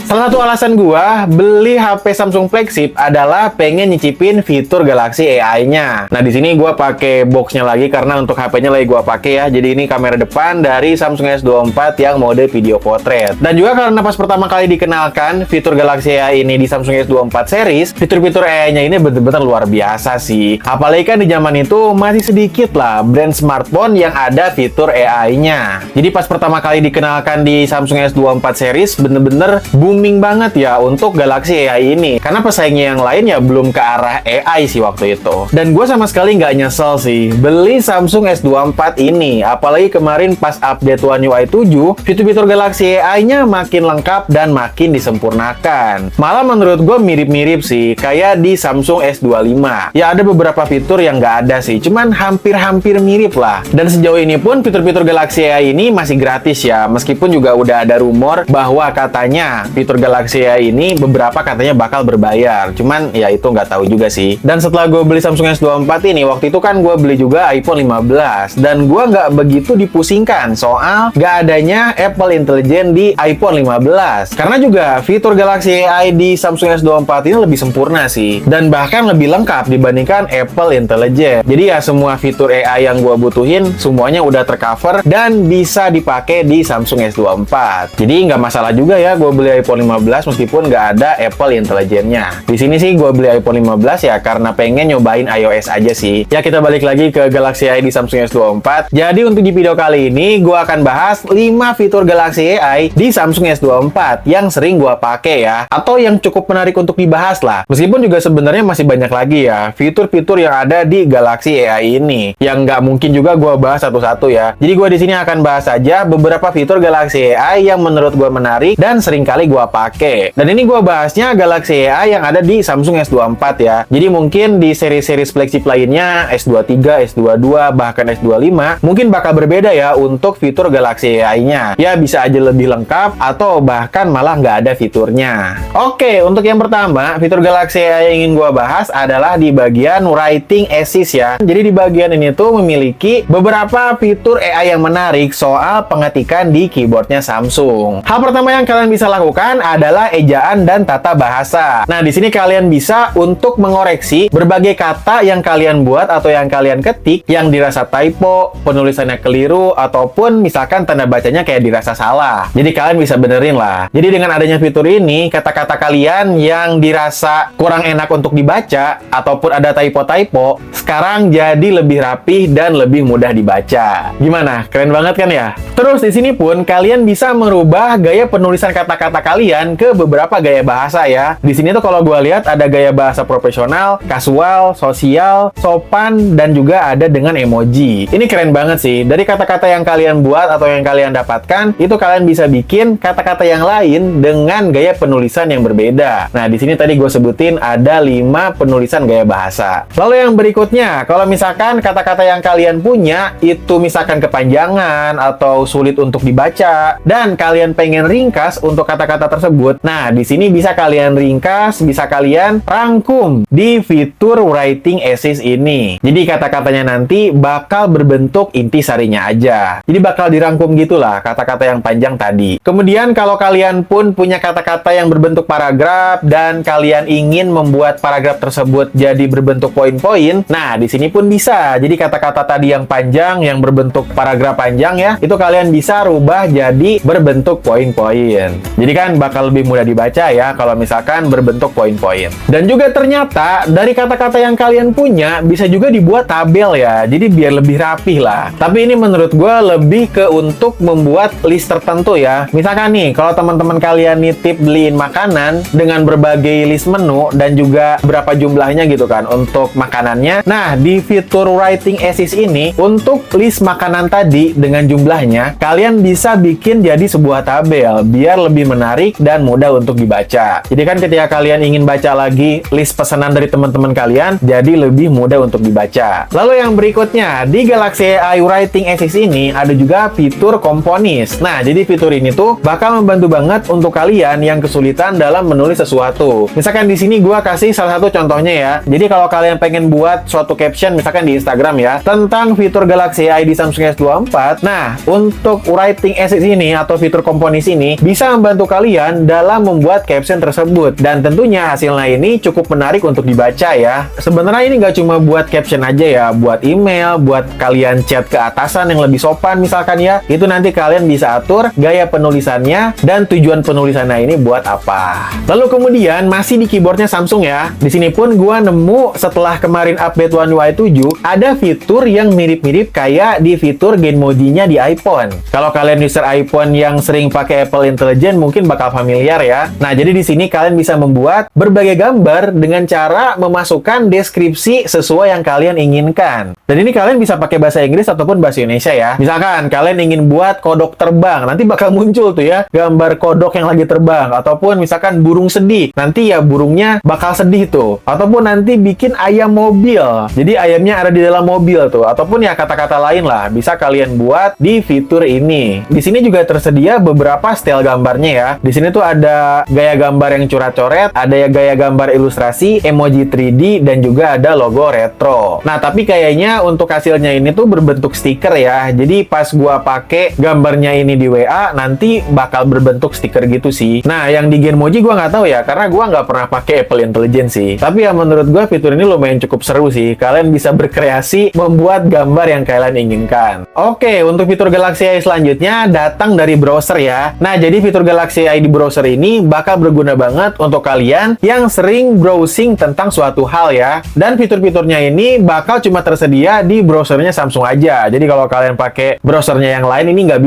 Salah satu alasan gua beli HP Samsung flagship adalah pengen nyicipin fitur Galaxy AI-nya. Nah, di sini gua pakai boxnya lagi karena untuk HP-nya lagi gua pakai ya. Jadi ini kamera depan dari Samsung S24 yang mode video portrait. Dan juga karena pas pertama kali dikenalkan fitur Galaxy AI ini di Samsung S24 series, fitur-fitur AI-nya ini bener-bener luar biasa sih. Apalagi kan di zaman itu masih sedikit lah brand smartphone yang ada fitur AI-nya. Jadi pas pertama kali dikenalkan di Samsung S24 series, bener-bener booming banget ya untuk Galaxy AI ini. Karena pesaingnya yang lain ya belum ke arah AI sih waktu itu. Dan gue sama sekali nggak nyesel sih beli Samsung S24 ini. Apalagi kemarin pas update One UI 7, fitur-fitur Galaxy AI-nya makin lengkap dan makin disempurnakan. Malah menurut gue mirip-mirip sih, kayak di Samsung S25. Ya ada beberapa fitur yang nggak ada sih, cuman hampir-hampir mirip lah. Dan sejauh ini pun fitur-fitur Galaxy AI ini masih gratis ya, meskipun juga udah ada rumor bahwa katanya fitur Galaxy AI ini beberapa katanya bakal berbayar. Cuman ya itu nggak tahu juga sih. Dan setelah gue beli Samsung S24 ini, waktu itu kan gue beli juga iPhone 15. Dan gue nggak begitu dipusingkan soal nggak adanya Apple Intelligence di iPhone 15. Karena juga fitur Galaxy AI di Samsung S24 ini lebih sempurna sih. Dan bahkan lebih lengkap dibandingkan Apple Intelligence. Jadi ya semua fitur AI yang gue butuhin semuanya udah tercover dan bisa dipakai di Samsung S24. Jadi nggak masalah juga ya gue beli iPhone 15 meskipun nggak ada Apple Intelligence-nya. Di sini sih gue beli iPhone 15 ya karena pengen nyobain iOS aja sih. Ya kita balik lagi ke Galaxy AI di Samsung S24. Jadi untuk di video kali ini gue akan bahas 5 fitur Galaxy AI di Samsung S24 yang sering gue pakai ya, atau yang cukup menarik untuk dibahas lah. Meskipun juga sebenarnya masih banyak lagi ya fitur-fitur yang ada di Galaxy AI ini yang nggak mungkin juga gue bahas satu-satu ya. Jadi gue di sini akan bahas saja beberapa fitur Galaxy AI yang menurut gue menarik dan sering kali gue pakai. Dan ini gue bahasnya Galaxy AI yang ada di Samsung S24 ya. Jadi mungkin di seri-seri flagship lainnya S23, S22, bahkan S25 mungkin bakal berbeda ya untuk fitur Galaxy AI-nya. Ya bisa aja lebih lengkap atau bahkan malah nggak ada fiturnya. Oke, untuk yang pertama, fitur Galaxy AI yang ingin gue bahas adalah di bagian Writing Assist ya. Jadi di bagian ini tuh memiliki beberapa fitur AI yang menarik soal pengetikan di keyboardnya Samsung. Hal pertama yang kalian bisa lakukan adalah ejaan dan tata bahasa. Nah, di sini kalian bisa untuk mengoreksi berbagai kata yang kalian buat atau yang kalian ketik yang dirasa typo, penulisannya keliru, ataupun misalkan tanda bacanya kayak dirasa salah. Jadi kalian bisa benerin lah. Jadi dengan adanya fitur ini, kata-kata kalian yang dirasa kurang enak untuk dibaca ataupun ada typo-typo, sekarang jadi lebih rapih dan lebih mudah dibaca. Gimana? Keren banget kan ya? Terus di sini pun kalian bisa merubah gaya penulisan kata-kata kalian ke beberapa gaya bahasa ya. Di sini tuh kalau gue lihat ada gaya bahasa profesional, kasual, sosial, sopan, dan juga ada dengan emoji. Ini keren banget sih. Dari kata-kata yang kalian buat atau yang kalian dapatkan, itu kalian bisa bikin kata-kata yang lain dengan gaya penulisan yang berbeda. Nah, di sini tadi gue sebutin ada 5 penulisan gaya bahasa. Lalu yang berikutnya, kalau misalkan kata-kata yang kalian punya itu misalkan kepanjangan atau sulit untuk dibaca dan kalian pengen ringkas untuk kata-kata tersebut. Nah, di sini bisa kalian ringkas, bisa kalian rangkum di fitur Writing Assist ini. Jadi kata-katanya nanti bakal berbentuk intisarinya aja. Jadi bakal dirangkum gitulah kata-kata yang panjang tadi. Kemudian kalau kalian pun punya kata-kata yang berbentuk paragraf dan kalian ingin membuat paragraf tersebut jadi berbentuk poin-poin, nah di sini pun bisa. Jadi kata-kata tadi yang panjang yang berbentuk paragraf panjang ya, itu kalian bisa rubah jadi berbentuk poin-poin. Jadi kan bakal lebih mudah dibaca ya kalau misalkan berbentuk poin-poin. Dan juga ternyata dari kata-kata yang kalian punya bisa juga dibuat tabel ya. Jadi biar lebih rapih lah. Tapi ini menurut gue lebih ke untuk membuat list tertentu ya. Misalkan nih, kalau teman-teman kalian nitip beliin makanan dengan berbagai list menu dan juga berapa jumlahnya gitu kan untuk makanannya. Nah, di fitur Writing Assist ini untuk list makanan tadi dengan jumlahnya, kalian bisa bikin jadi sebuah tabel biar lebih menarik dan mudah untuk dibaca. Jadi kan ketika kalian ingin baca lagi list pesanan dari teman-teman kalian, jadi lebih mudah untuk dibaca. Lalu yang berikutnya, di Galaxy AI Writing Assist ini ada juga fitur Komponis. Nah, jadi fitur ini tuh bakal membantu banget untuk kalian yang kesulitan dalam menulis sesuatu. Misalkan di sini gua kasih salah satu contohnya ya. Jadi kalau kalian pengen buat suatu caption misalkan di Instagram ya, tentang fitur Galaxy AI di Samsung S24, nah, untuk Writing Assist ini atau fitur Komponis ini bisa membantu kalian kalian dalam membuat caption tersebut. Dan tentunya hasilnya ini cukup menarik untuk dibaca ya. Sebenarnya ini nggak cuma buat caption aja ya, buat email, buat kalian chat ke atasan yang lebih sopan misalkan ya. Itu nanti kalian bisa atur gaya penulisannya dan tujuan penulisannya ini buat apa. Lalu kemudian masih di keyboardnya Samsung ya. Di sini pun gua nemu setelah kemarin update One UI 7 ada fitur yang mirip-mirip kayak di fitur Genmoji-nya di iPhone. Kalau kalian user iPhone yang sering pakai Apple Intelligence mungkin bakal familiar ya. Nah, jadi di sini kalian bisa membuat berbagai gambar dengan cara memasukkan deskripsi sesuai yang kalian inginkan. Dan ini kalian bisa pakai bahasa Inggris ataupun bahasa Indonesia ya. Misalkan kalian ingin buat kodok terbang, nanti bakal muncul tuh ya gambar kodok yang lagi terbang. Ataupun misalkan burung sedih, nanti ya burungnya bakal sedih tuh. Ataupun nanti bikin ayam mobil, jadi ayamnya ada di dalam mobil tuh. Ataupun ya kata-kata lain lah, bisa kalian buat di fitur ini. Di sini juga tersedia beberapa style gambarnya ya. Di sini tuh ada gaya gambar yang coret-coret, ada ya gaya gambar ilustrasi, emoji 3D, dan juga ada logo retro. Nah, tapi kayaknya untuk hasilnya ini tuh berbentuk stiker ya. Jadi pas gua pakai gambarnya ini di WA, nanti bakal berbentuk stiker gitu sih. Nah, yang di Genmoji gua nggak tahu ya, karena gua nggak pernah pakai Apple Intelligence sih. Tapi ya menurut gua fitur ini lumayan cukup seru sih. Kalian bisa berkreasi membuat gambar yang kalian inginkan. Oke, untuk fitur Galaxy AI selanjutnya datang dari browser ya. Nah, jadi fitur Galaxy AI di browser ini bakal berguna banget untuk kalian yang sering browsing tentang suatu hal ya. Dan fitur-fiturnya ini bakal cuma tersedia di browsernya Samsung aja. Jadi kalau kalian pakai browsernya yang lain ini nggak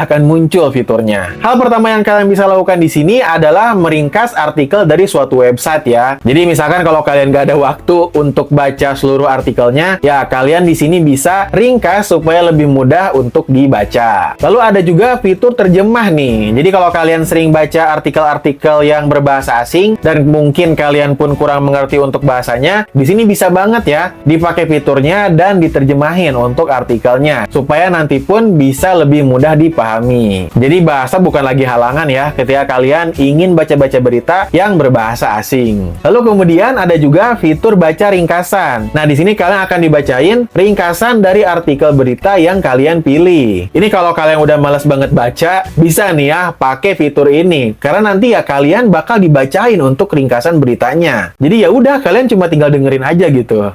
akan muncul fiturnya. Hal pertama yang kalian bisa lakukan di sini adalah meringkas artikel dari suatu website ya. Jadi misalkan kalau kalian nggak ada waktu untuk baca seluruh artikelnya, ya kalian di sini bisa ringkas supaya lebih mudah untuk dibaca. Lalu ada juga fitur terjemah nih. Jadi kalau kalian sering baca artikel-artikel yang berbahasa asing dan mungkin kalian pun kurang mengerti untuk bahasanya, di sini bisa banget ya dipakai fiturnya dan diterjemahin untuk artikelnya supaya nanti pun bisa lebih mudah dipahami. Jadi bahasa bukan lagi halangan ya ketika kalian ingin baca-baca berita yang berbahasa asing. Lalu kemudian ada juga fitur baca ringkasan. Nah, di sini kalian akan dibacain ringkasan dari artikel berita yang kalian pilih. Ini kalau kalian udah males banget baca, bisa nih ya pakai fitur ini. Karena nanti ya kalian bakal dibacain untuk ringkasan beritanya. Jadi ya udah kalian cuma tinggal dengerin aja gitu.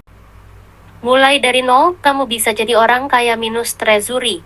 Mulai dari nol, kamu bisa jadi orang kaya minus treasury.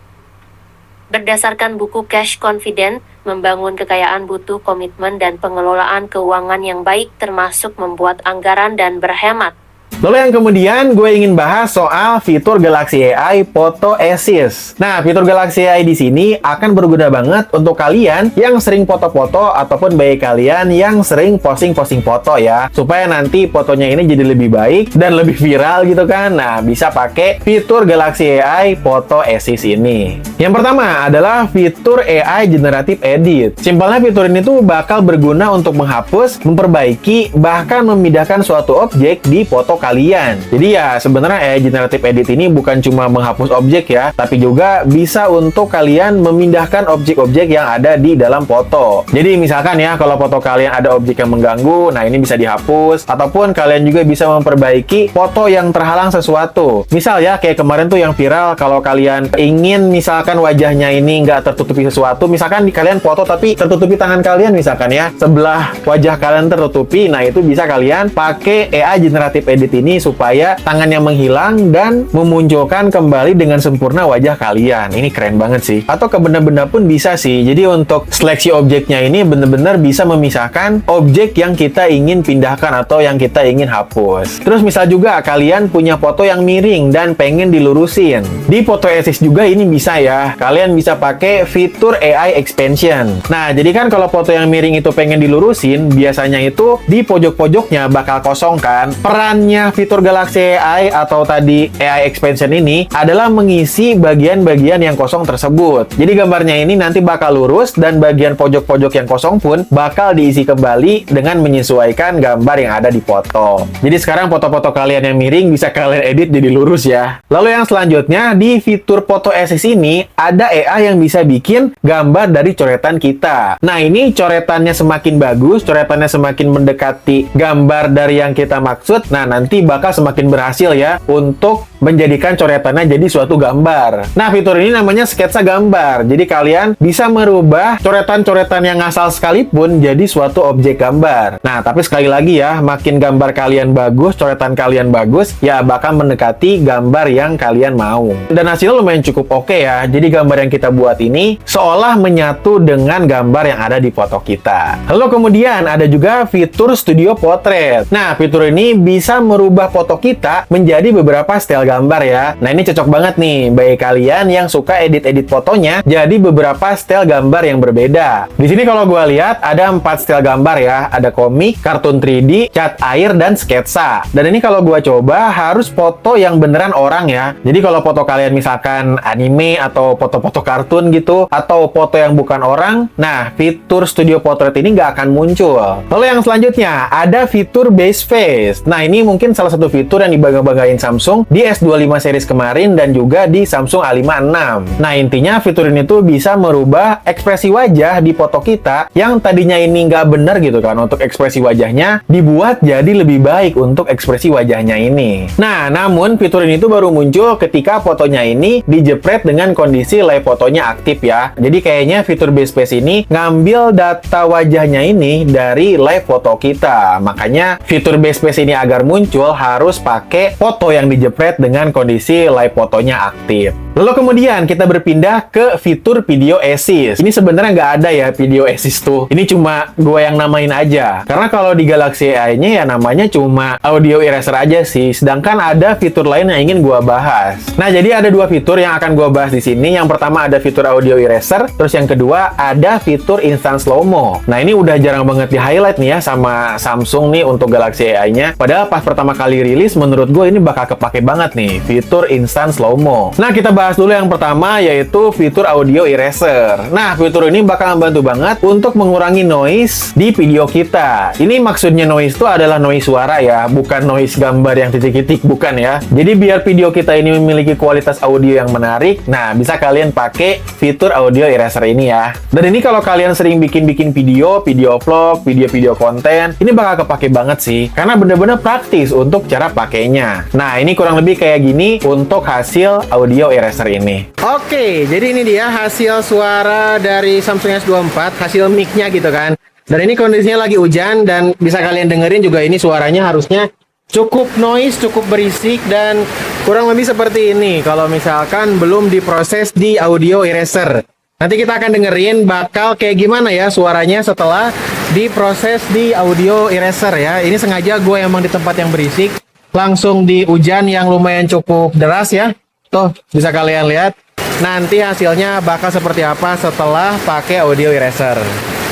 Berdasarkan buku Cash Confident, membangun kekayaan butuh komitmen dan pengelolaan keuangan yang baik termasuk membuat anggaran dan berhemat. Lalu yang kemudian gue ingin bahas soal fitur Galaxy AI Photo Assist. Nah, fitur Galaxy AI di sini akan berguna banget untuk kalian yang sering foto-foto ataupun bagi kalian yang sering posting-posting foto ya. Supaya nanti fotonya ini jadi lebih baik dan lebih viral gitu kan. Nah, bisa pakai fitur Galaxy AI Photo Assist ini. Yang pertama adalah fitur AI Generative Edit. Simpelnya fitur ini tuh bakal berguna untuk menghapus, memperbaiki, bahkan memindahkan suatu objek di foto kalian. Jadi ya sebenarnya AI Generative Edit ini bukan cuma menghapus objek ya, tapi juga bisa untuk kalian memindahkan objek-objek yang ada di dalam foto. Jadi misalkan ya kalau foto kalian ada objek yang mengganggu, nah ini bisa dihapus. Ataupun kalian juga bisa memperbaiki foto yang terhalang sesuatu. Misal ya kayak kemarin tuh yang viral, kalau kalian ingin misalkan wajahnya ini nggak tertutupi sesuatu, misalkan di kalian foto tapi tertutupi tangan kalian misalkan ya, sebelah wajah kalian tertutupi, nah itu bisa kalian pakai AI Generative Edit ini supaya tangannya menghilang dan memunculkan kembali dengan sempurna wajah kalian. Ini keren banget sih. Atau ke benda-benda pun bisa sih. Jadi untuk seleksi objeknya ini benar-benar bisa memisahkan objek yang kita ingin pindahkan atau yang kita ingin hapus. Terus misal juga kalian punya foto yang miring dan pengen dilurusin. Di Photo Assist juga ini bisa ya. Kalian bisa pakai fitur AI Expansion. Nah, jadi kan kalau foto yang miring itu pengen dilurusin, biasanya itu di pojok-pojoknya bakal kosong kan. Perannya fitur Galaxy AI atau tadi AI Expansion ini adalah mengisi bagian-bagian yang kosong tersebut. Jadi gambarnya ini nanti bakal lurus dan bagian pojok-pojok yang kosong pun bakal diisi kembali dengan menyesuaikan gambar yang ada di foto. Jadi sekarang foto-foto kalian yang miring bisa kalian edit jadi lurus ya. Lalu yang selanjutnya di fitur Photo Assist ini ada AI yang bisa bikin gambar dari coretan kita. Nah, ini coretannya semakin bagus, coretannya semakin mendekati gambar dari yang kita maksud. Nah, nanti bakal semakin berhasil ya untuk menjadikan coretannya jadi suatu gambar. Nah, fitur ini namanya sketsa gambar. Jadi kalian bisa merubah coretan-coretan yang asal sekalipun jadi suatu objek gambar. Nah, tapi sekali lagi ya, makin gambar kalian bagus, coretan kalian bagus, ya bakal mendekati gambar yang kalian mau. Dan hasilnya lumayan cukup oke ya. Jadi gambar yang kita buat ini seolah menyatu dengan gambar yang ada di foto kita. Lalu kemudian ada juga fitur Studio Portrait. Nah, fitur ini bisa merubah foto kita menjadi beberapa style gambar ya. Nah, ini cocok banget nih bagi kalian yang suka edit-edit fotonya jadi beberapa style gambar yang berbeda. Di sini kalau gue lihat ada 4 style gambar ya. Ada komik, kartun 3D, cat air, dan sketsa. Dan ini kalau gue coba harus foto yang beneran orang ya. Jadi kalau foto kalian misalkan anime atau foto-foto kartun gitu, atau foto yang bukan orang, nah fitur Studio Portrait ini nggak akan muncul. Lalu yang selanjutnya ada fitur Base Face. Nah, ini mungkin salah satu fitur yang dibangga-banggain Samsung di S25 series kemarin dan juga di Samsung A56. Nah, intinya fitur ini tuh bisa merubah ekspresi wajah di foto kita yang tadinya ini nggak benar gitu kan untuk ekspresi wajahnya, dibuat jadi lebih baik untuk ekspresi wajahnya ini. Nah, namun fitur ini tuh baru muncul ketika fotonya ini dijepret dengan kondisi live fotonya aktif ya. Jadi kayaknya fitur Base Face ini ngambil data wajahnya ini dari live foto kita. Makanya fitur Base Face ini agar muncul harus pakai foto yang dijepret dengan kondisi live fotonya aktif. Lalu kemudian kita berpindah ke fitur Video Assist. Ini sebenarnya nggak ada ya Video Assist tuh. Ini cuma gue yang namain aja. Karena kalau di Galaxy AI-nya ya namanya cuma Audio Eraser aja sih. Sedangkan ada fitur lain yang ingin gue bahas. Nah, jadi ada 2 fitur yang akan gue bahas di sini. Yang pertama ada fitur Audio Eraser. Terus yang kedua ada fitur Instant Slow-Mo. Nah, ini udah jarang banget di-highlight nih ya sama Samsung nih untuk Galaxy AI-nya. Padahal pas pertama kali rilis menurut gue ini bakal kepake banget nih fitur Instant Slow-Mo. Nah, kita bahas dulu yang pertama yaitu fitur Audio Eraser. Nah, fitur ini bakal membantu banget untuk mengurangi noise di video kita. Ini maksudnya noise itu adalah noise suara ya, bukan noise gambar yang titik-titik, bukan ya. Jadi biar video kita ini memiliki kualitas audio yang menarik, nah bisa kalian pakai fitur Audio Eraser ini ya. Dan ini kalau kalian sering bikin-bikin video vlog, video-video konten, ini bakal kepake banget sih, karena bener-bener praktis untuk cara pakainya. Nah, ini kurang lebih kayak gini untuk hasil Audio Eraser ini. Oke, jadi ini dia hasil suara dari Samsung S24, hasil mic-nya gitu kan. Dan ini kondisinya lagi hujan dan bisa kalian dengerin juga ini suaranya harusnya cukup noise, cukup berisik dan kurang lebih seperti ini kalau misalkan belum diproses di Audio Eraser. Nanti kita akan dengerin bakal kayak gimana ya suaranya setelah diproses di Audio Eraser ya. Ini sengaja gue emang di tempat yang berisik, langsung di hujan yang lumayan cukup deras ya. Tuh, bisa kalian lihat. Nanti hasilnya bakal seperti apa setelah pakai Audio Eraser.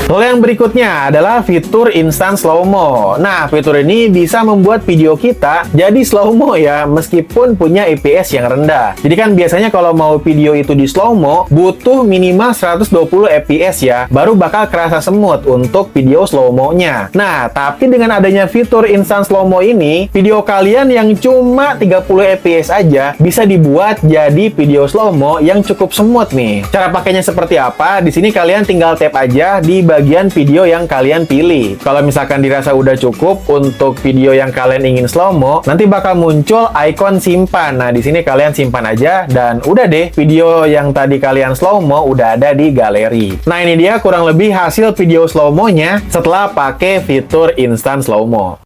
Lalu yang berikutnya adalah fitur Instant Slow-Mo. Nah, fitur ini bisa membuat video kita jadi slow-mo ya, meskipun punya IPS yang rendah. Jadi kan biasanya kalau mau video itu di slow-mo, butuh minimal 120 fps ya, baru bakal kerasa smooth untuk video slow-mo-nya. Nah, tapi dengan adanya fitur Instant Slow-Mo ini, video kalian yang cuma 30 fps aja bisa dibuat jadi video slow-mo yang cukup smooth nih. Cara pakainya seperti apa? Di sini kalian tinggal tap aja di bagian video yang kalian pilih. Kalau misalkan dirasa udah cukup untuk video yang kalian ingin slow-mo, nanti bakal muncul icon simpan. Nah, di sini kalian simpan aja dan udah deh, video yang tadi kalian slow-mo udah ada di galeri. Nah, ini dia kurang lebih hasil video slow-mo-nya setelah pakai fitur Instant Slow-Mo.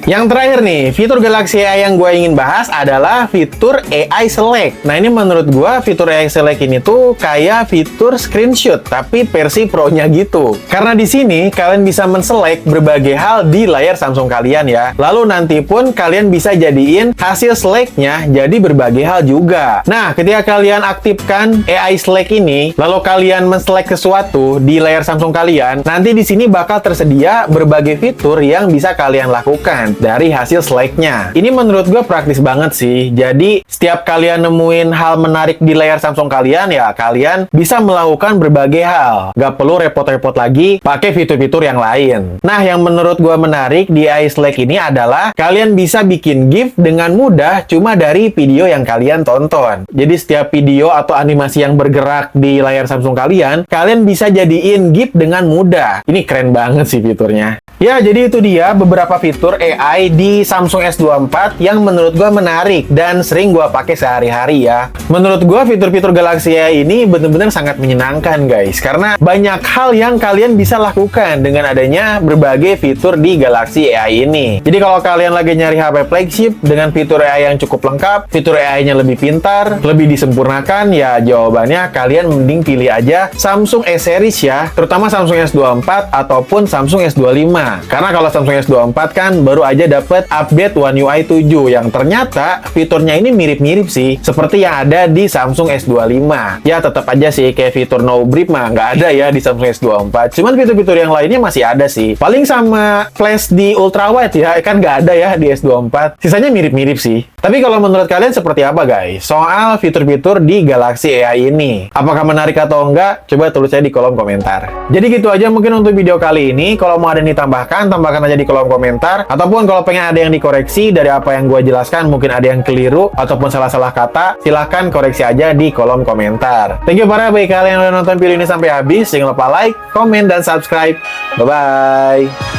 Yang terakhir nih, fitur Galaxy AI yang gue ingin bahas adalah fitur AI Select. Nah, ini menurut gue fitur AI Select ini tuh kayak fitur screenshot, tapi versi Pro-nya gitu. Karena di sini kalian bisa men-select berbagai hal di layar Samsung kalian ya. Lalu nanti pun kalian bisa jadiin hasil select-nya jadi berbagai hal juga. Nah, ketika kalian aktifkan AI Select ini, lalu kalian men-select sesuatu di layar Samsung kalian, nanti di sini bakal tersedia berbagai fitur yang bisa kalian lakukan. dari hasil select-nya. Ini menurut gue praktis banget sih. Jadi, setiap kalian nemuin hal menarik di layar Samsung kalian, ya kalian bisa melakukan berbagai hal. Gak perlu repot-repot lagi pakai fitur-fitur yang lain. Nah, yang menurut gue menarik di AI Select ini adalah kalian bisa bikin GIF dengan mudah cuma dari video yang kalian tonton. Jadi, setiap video atau animasi yang bergerak di layar Samsung kalian bisa jadiin GIF dengan mudah. Ini keren banget sih fiturnya. Ya, jadi itu dia beberapa fitur AI di Samsung S24 yang menurut gua menarik dan sering gua pakai sehari-hari ya. Menurut gua fitur-fitur Galaxy AI ini benar-benar sangat menyenangkan guys, karena banyak hal yang kalian bisa lakukan dengan adanya berbagai fitur di Galaxy AI ini. Jadi kalau kalian lagi nyari HP flagship dengan fitur AI yang cukup lengkap, fitur AI-nya lebih pintar, lebih disempurnakan, ya jawabannya kalian mending pilih aja Samsung S-Series ya, terutama Samsung S24 ataupun Samsung S25. Karena kalau Samsung S24 kan baru aja dapet update One UI 7 yang ternyata fiturnya ini mirip-mirip sih seperti yang ada di Samsung S25. Ya tetap aja sih kayak fitur no brief mah nggak ada ya di Samsung S24. Cuman fitur-fitur yang lainnya masih ada sih. Paling sama flash di ultrawide ya kan nggak ada ya di S24. Sisanya mirip-mirip sih. Tapi kalau menurut kalian seperti apa guys soal fitur-fitur di Galaxy AI ini? Apakah menarik atau enggak? Coba tulis aja di kolom komentar. Jadi gitu aja mungkin untuk video kali ini. Kalau mau ada yang tambahkan aja di kolom komentar. Ataupun kalau pengen ada yang dikoreksi dari apa yang gue jelaskan, mungkin ada yang keliru ataupun salah-salah kata, silahkan koreksi aja di kolom komentar. Thank you para bagi kalian yang udah nonton video ini sampai habis. Jangan lupa like, komen, dan subscribe. Bye-bye.